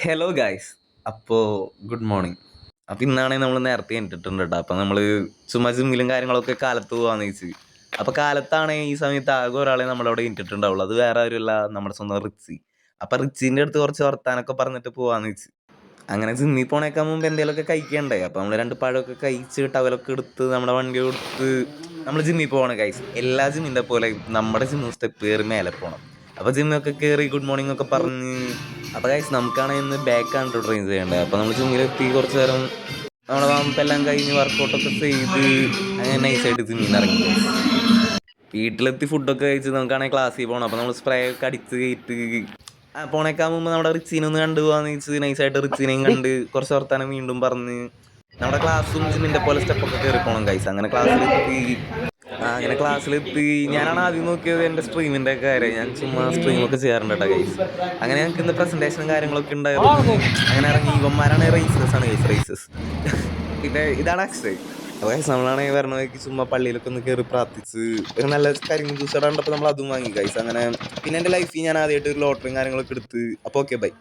Hello guys. അപ്പോൾ good morning. അപ്പോൾ ഇന്നാണെങ്കിൽ നമ്മൾ നേരത്തെ എണീറ്റിട്ടുണ്ട് കേട്ടോ. അപ്പോൾ നമ്മൾ ചുമ്മാ ജിമ്മിലും കാര്യങ്ങളൊക്കെ കാലത്ത് പോകാമെന്ന് വെച്ച്. അപ്പോൾ കാലത്താണെങ്കിൽ ഈ സമയത്ത് ആകെ ഒരാളെ നമ്മളവിടെ എണീറ്റിട്ടുണ്ടാവുള്ളൂ. അത് വേറെ ആരുമല്ല, നമ്മുടെ സ്വന്തം റിച്ചി. അപ്പോൾ റിച്ചിൻ്റെ അടുത്ത് കുറച്ച് വർത്താനൊക്കെ പറഞ്ഞിട്ട് പോകാമെന്ന് വെച്ച്. അങ്ങനെ ജിമ്മിൽ പോണേക്കാൻ മുമ്പ് എന്തെങ്കിലുമൊക്കെ കഴിക്കണ്ടേ. അപ്പോൾ നമ്മൾ രണ്ട് പഴമൊക്കെ കഴിച്ച് ടവലൊക്കെ എടുത്ത് നമ്മുടെ വണ്ടി കൊടുത്ത് നമ്മൾ ജിമ്മിൽ പോകണം ഗൈസ്. എല്ലാ ജിമ്മിൻ്റെ പോലെ നമ്മുടെ ജിമ്മിൽ സ്റ്റെപ്പ് കയറി മേലെ പോകണം. അപ്പോൾ ജിമ്മൊക്കെ കയറി ഗുഡ് മോർണിംഗ് ഒക്കെ പറഞ്ഞ് അപ്പോൾ ഗൈസ് നമുക്കാണെങ്കിൽ ഇന്ന് ബാക്കാണ് കേട്ടോ ട്രെയിൻ ചെയ്യേണ്ടത്. അപ്പോൾ നമ്മൾ ജിമ്മിലെത്തി കുറച്ച് നേരം നമ്മുടെ വാമ്പെല്ലാം കഴിഞ്ഞ് വർക്കൗട്ടൊക്കെ ചെയ്ത് അങ്ങനെ നൈസായിട്ട് ജിമ്മിൽ നിന്ന് ഇറങ്ങി. വീട്ടിലെത്തി ഫുഡൊക്കെ കഴിച്ച് നമുക്കാണെങ്കിൽ ക്ലാസ്സിൽ പോകണം. അപ്പോൾ നമ്മൾ സ്പ്രേ ഒക്കെ അടിച്ച് കയറ്റി പോണേക്കാൻ മുമ്പ് നമ്മുടെ റിച്ചീനെ ഒന്ന് കണ്ടു പോകാന്ന് വെച്ച് നൈസായിട്ട് റിച്ചീനെയും കണ്ട് കുറച്ച് വർത്താനം വീണ്ടും പറഞ്ഞ് നമ്മുടെ ക്ലാസ്സും ജിമ്മിൻ്റെ പോലെ സ്റ്റെപ്പൊക്കെ കയറി പോകണം ഗൈസ്. അങ്ങനെ ക്ലാസ്സിലെത്തി ഞാനാണ് ആദ്യം നോക്കിയത് എൻ്റെ സ്ട്രീമിൻ്റെ കാര്യം. ഞാൻ ചുമ്മാ സ്ട്രീമൊക്കെ ചെയ്യാറുണ്ട് കേട്ടോ ഗൈസ്. അങ്ങനെ ഞങ്ങൾക്ക് ഇന്ന് പ്രസൻറ്റേഷനും കാര്യങ്ങളൊക്കെ ഉണ്ടായിരുന്നു. അങ്ങനെ ഇറങ്ങി ഇവന്മാരാണ് റേസേഴ്സാണ് ഗൈസ്, റേസേഴ്സ്. ഇതാണ് അക്ഷയ്. അപ്പോൾ ഗൈസ് നമ്മളാണെങ്കിൽ വരണമായിരിക്കും ചുമ്മാ പള്ളിയിലൊക്കെ ഒന്ന് കയറി പ്രാർത്ഥിച്ച് ഒരു നല്ല കരിമീൻ ജ്യൂസ് ഇടാണ്ടപ്പോൾ നമ്മൾ അതും വാങ്ങി ഗൈസ്. അങ്ങനെ പിന്നെ എൻ്റെ ലൈഫിൽ ഞാൻ ആദ്യമായിട്ട് ഒരു ലോട്ടറിയും കാര്യങ്ങളൊക്കെ എടുത്ത്. അപ്പോൾ ഓക്കെ ബൈ.